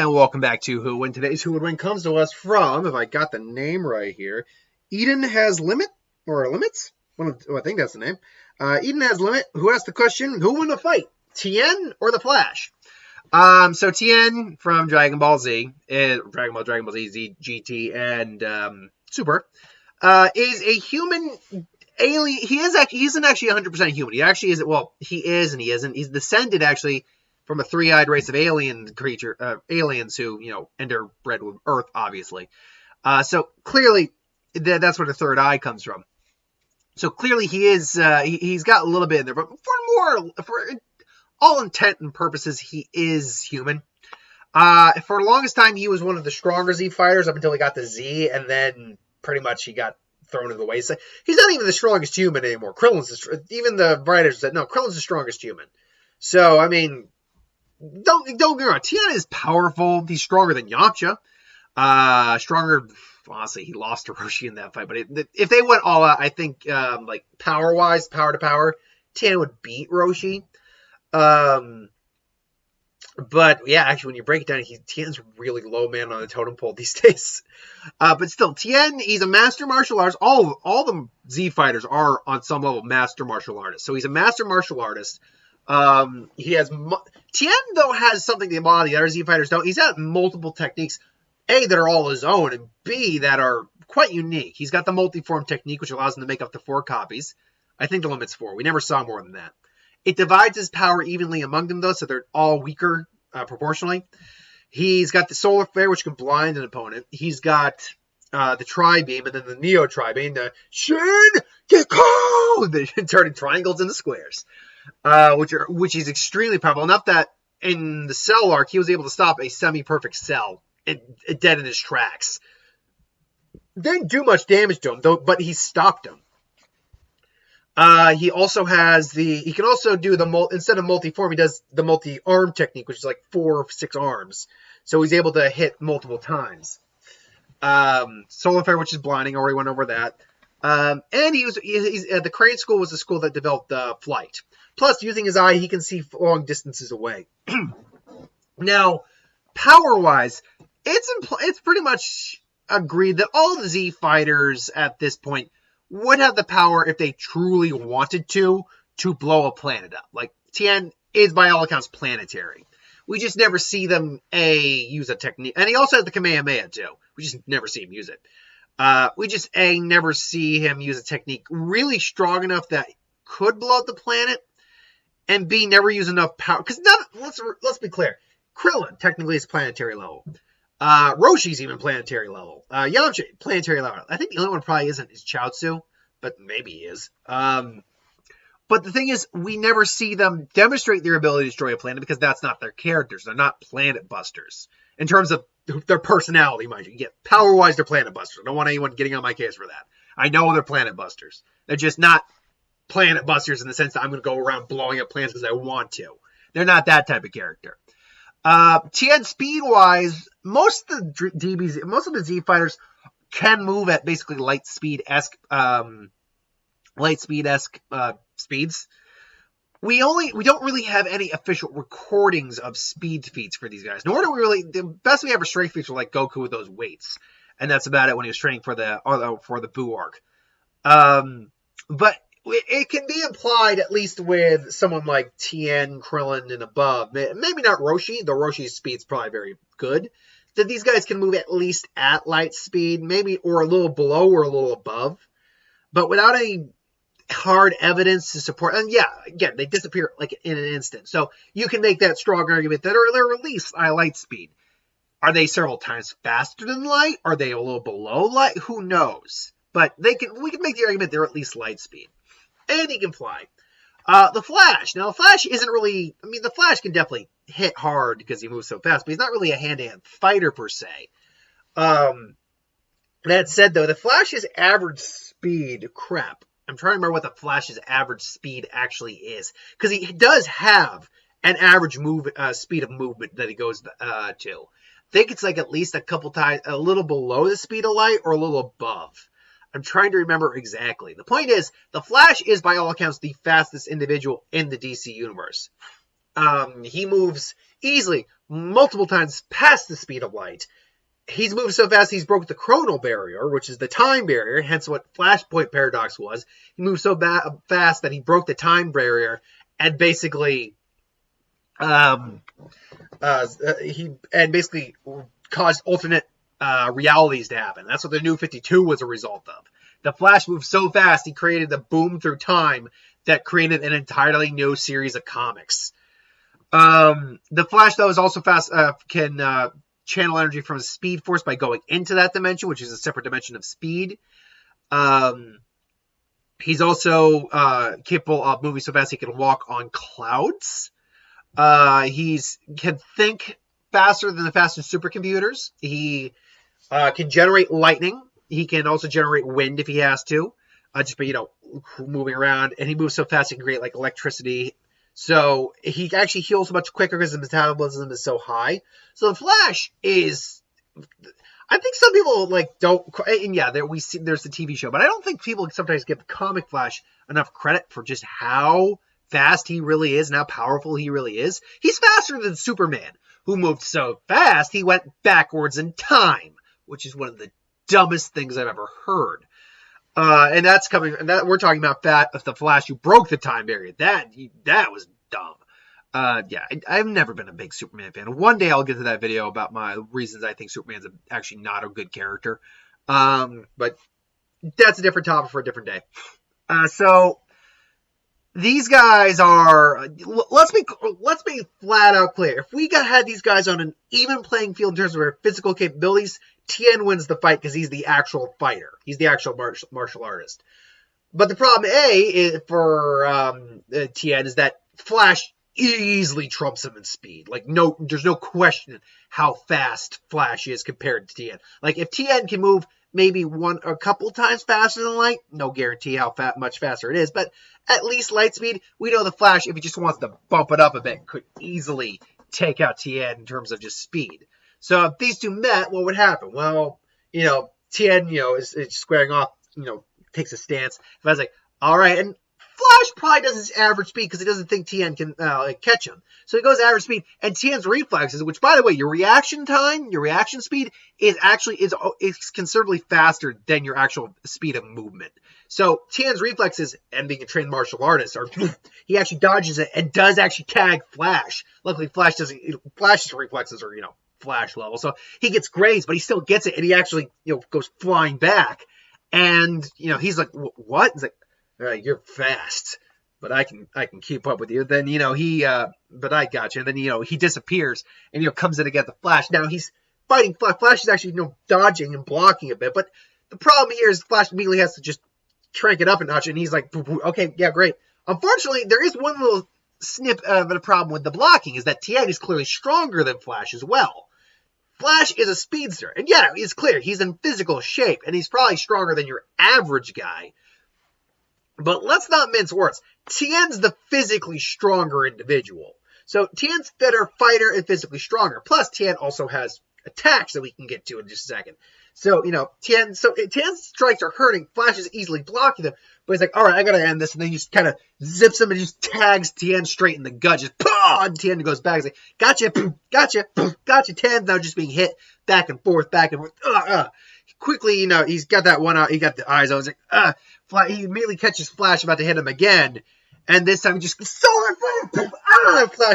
And welcome back to Who Win. Today's Who Would Win comes to us from, if I got the name right here, Eden Has Limit, or Limits? I think that's the name. Eden Has Limit, who asked the question, who won the fight, Tien or the Flash? So Tien from Dragon Ball Z, Dragon Ball Z, GT, and Super, is a human alien. He isn't actually 100% human. He actually is, well, he is and he isn't. He's descended, actually, from a three-eyed race of aliens who, interbred with Earth, obviously. So clearly, that's where the third eye comes from. So clearly, he's got a little bit in there, but for all intent and purposes, he is human. For the longest time, he was one of the stronger Z fighters up until he got the Z, and then pretty much he got thrown to the wayside. He's not even the strongest human anymore. Even the writers said, no, Krillin's the strongest human. So, I mean, don't get me wrong. Tien is powerful. He's stronger than Yamcha. Honestly, he lost to Roshi in that fight. But if they went all out, I think, power-wise, power to power, Tien would beat Roshi. But yeah, actually, when you break it down, Tien's really low man on the totem pole these days. But still, Tien, he's a master martial artist. All the Z fighters are on some level master martial artists. So he's a master martial artist. Tien, though, has something that a lot of the other Z fighters don't. He's got multiple techniques, A, that are all his own, and B, that are quite unique. He's got the multi-form technique, which allows him to make up to 4 copies. I think the limit's 4. We never saw more than that. It divides his power evenly among them, though, so they're all weaker proportionally. He's got the Solar Flare, which can blind an opponent. He's got the Tri-Beam, and then the Neo Tri-Beam, the Shin Gekko, turning triangles into squares, which is extremely powerful. Enough that in the Cell arc, he was able to stop a semi-perfect Cell dead in his tracks. Didn't do much damage to him, though, but he stopped him. He also has he can also do instead of multi-form, he does the multi-arm technique, which is like 4 or 6 arms. So he's able to hit multiple times. Solar Flare, which is blinding, already went over that. And he's the Crane School was the school that developed flight. Plus, using his eye, he can see long distances away. Now, power-wise, it's pretty much agreed that all the Z fighters at this point would have the power, if they truly wanted to blow a planet up. Like, Tien is, by all accounts, planetary. We just never see them, use a technique. And he also has the Kamehameha, too. We just never see him use it. We just, never see him use a technique really strong enough that could blow up the planet. And B, never use enough power. Because, let's be clear. Krillin, technically, is planetary level. Roshi's even planetary level. Yamcha, planetary level. I think the only one probably isn't is Chaozu, but maybe he is. But the thing is, we never see them demonstrate their ability to destroy a planet because that's not their characters. They're not planet busters. In terms of their personality, mind you. Yeah, power-wise, they're planet busters. I don't want anyone getting on my case for that. I know they're planet busters. They're just not planet busters in the sense that I'm going to go around blowing up planets because I want to. They're not that type of character. Tien, speed-wise, most of the Z fighters can move at basically light speed-esque speeds. We don't really have any official recordings of speed feats for these guys. Nor do we really. The best we have are strength feats are like Goku with those weights, and that's about it when he was training for the Buu arc. But it can be implied, at least with someone like Tien, Krillin, and above, maybe not Roshi, though Roshi's speed's probably very good, that these guys can move at least at light speed, maybe, or a little below or a little above, but without any hard evidence to support. And yeah, again, they disappear like in an instant. So you can make that strong argument that they're at least at light speed. Are they several times faster than light? Are they a little below light? Who knows? But we can make the argument they're at least light speed. And he can fly. The Flash. Now, the Flash isn't really... I mean, the Flash can definitely hit hard because he moves so fast, but he's not really a hand-to-hand fighter, per se. That said, though, the Flash's average speed... Crap. I'm trying to remember what the Flash's average speed actually is. Because he does have an average speed of movement that he goes to. I think it's like at least a couple times... a little below the speed of light or a little above. I'm trying to remember exactly. The point is, the Flash is, by all accounts, the fastest individual in the DC universe. He moves easily multiple times past the speed of light. He's moved so fast he's broke the chronal barrier, which is the time barrier, hence what Flashpoint Paradox was. He moved so fast that he broke the time barrier and basically caused alternate realities to happen. That's what the New 52 was a result of. The Flash moved so fast he created the boom through time that created an entirely new series of comics. The Flash, though, is also fast, can channel energy from his Speed Force by going into that dimension, which is a separate dimension of speed. He's also capable of moving so fast he can walk on clouds. He can think faster than the fastest supercomputers. He can generate lightning. He can also generate wind if he has to, just by, moving around. And he moves so fast he can create, electricity. So he actually heals much quicker because his metabolism is so high. So the Flash is... I think some people, don't... And yeah, there's the TV show. But I don't think people sometimes give the comic Flash enough credit for just how fast he really is and how powerful he really is. He's faster than Superman, who moved so fast he went backwards in time, which is one of the dumbest things I've ever heard. And that's coming. And that we're talking about the Flash who broke the time barrier. That was dumb. I've never been a big Superman fan. One day I'll get to that video about my reasons I think Superman's actually not a good character. But that's a different topic for a different day. So these guys are. Let's be flat out clear. If we had these guys on an even playing field in terms of their physical capabilities, Tien wins the fight because he's the actual fighter. He's the actual martial artist. But the problem, for Tien is that Flash easily trumps him in speed. There's no question how fast Flash is compared to Tien. If Tien can move maybe a couple times faster than light, no guarantee how much faster it is, but at least light speed, we know the Flash, if he just wants to bump it up a bit, could easily take out Tien in terms of just speed. So if these two met, what would happen? Well, Tien, is squaring off, takes a stance. If I was all right, and Flash probably does his average speed because he doesn't think Tien can catch him. So he goes average speed, and Tien's reflexes, which, by the way, your reaction time, your reaction speed is considerably faster than your actual speed of movement. So Tien's reflexes, and being a trained martial artist, he actually dodges it and does actually tag Flash. Luckily, Flash's reflexes are, Flash level. So he gets grazed, but he still gets it, and he actually, goes flying back. And, he's like, what? He's like, you're fast, but I can keep up with you. Then, but I got you. And then, he disappears and, comes in to get the Flash. Now he's fighting Flash. Flash is actually, dodging and blocking a bit. But the problem here is Flash immediately has to just crank it up a notch. And he's like, okay, yeah, great. Unfortunately, there is one little snip of a problem with the blocking is that Tien is clearly stronger than Flash as well. Flash is a speedster. And yeah, it's clear he's in physical shape. And he's probably stronger than your average guy. But let's not mince words. Tien's the physically stronger individual. So Tien's better fighter and physically stronger. Plus, Tien also has attacks that we can get to in just a second. So, Tien's strikes are hurting. Flash is easily blocking them. But he's like, all right, I got to end this. And then he just kind of zips him and just tags Tien straight in the gut. Just, and Tien goes back. He's like, gotcha. Tien's now just being hit back and forth. Quickly, he's got that one out. He got the eyes. I was like, he immediately catches Flash about to hit him again. And this time he just, Flash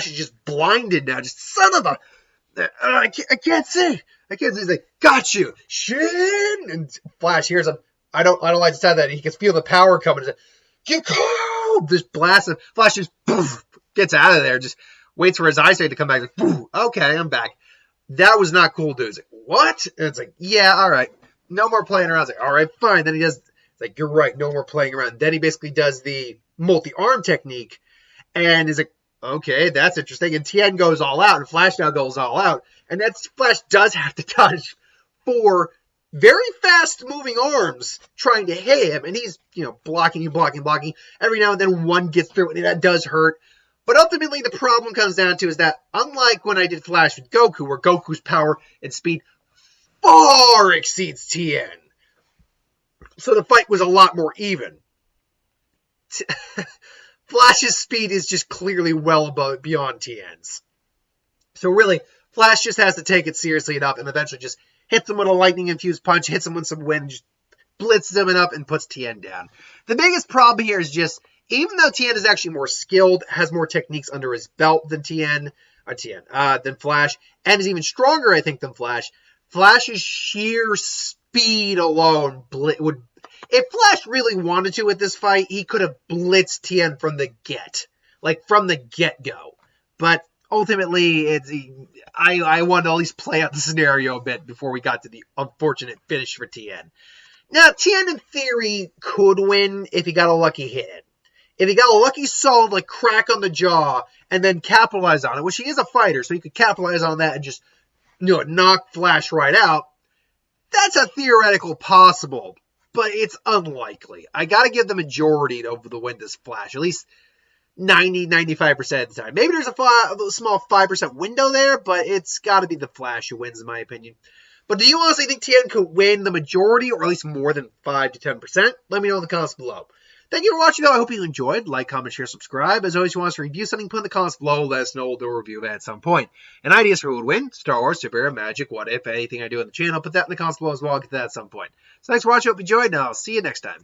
is just blinded now. Just son of a, I can't see. He's like, got you, Shin. And Flash hears him. I don't like to say that. He can feel the power coming. Get cold. Just blasts him. Flash just gets out of there. Just waits for his eyesight to come back. Like, okay, I'm back. That was not cool, dude. It's like, what? And it's like, yeah, all right. No more playing around. It's like, all right, fine. Then he does, it's like, you're right. No more playing around. Then he basically does the multi-arm technique. And he's like, okay, that's interesting. And Tien goes all out. And Flash now goes all out. And that's, Flash does have to dodge 4 very fast-moving arms trying to hit him. And he's, blocking. Every now and then one gets through, and that does hurt. But ultimately, the problem comes down to is that, unlike when I did Flash with Goku, where Goku's power and speed far exceeds Tien. So the fight was a lot more even. Flash's speed is just clearly well beyond Tien's. So really, Flash just has to take it seriously enough and eventually just hits him with a lightning-infused punch, hits him with some wind, just blitzes him enough and puts Tien down. The biggest problem here is just, even though Tien is actually more skilled, has more techniques under his belt than than Flash, and is even stronger, I think, than Flash, Flash's sheer speed alone would... If Flash really wanted to with this fight, he could have blitzed Tien from the get-go. But ultimately, I wanted to at least play out the scenario a bit before we got to the unfortunate finish for Tien. Now, Tien, in theory, could win if he got a lucky hit in. If he got a lucky solid, crack on the jaw, and then capitalize on it, which he is a fighter, so he could capitalize on that and just, knock Flash right out, that's a theoretical possible, but it's unlikely. I gotta give the majority over the win to Flash, at least 90-95% of the time. Maybe there's a small 5% window there, but it's gotta be the Flash who wins, in my opinion. But do you honestly think Tien could win the majority, or at least more than 5 to 10%? Let me know in the comments below. Thank you for watching, though. I hope you enjoyed. Like, comment, share, subscribe. As always, if you want us to review something, put in the comments below. Let us know. We'll do a review of it at some point. And ideas for who would win: Star Wars, superhero, magic, what if, anything I do on the channel. Put that in the comments below as well. I'll get that at some point. So thanks for watching. Hope you enjoyed, and I'll see you next time.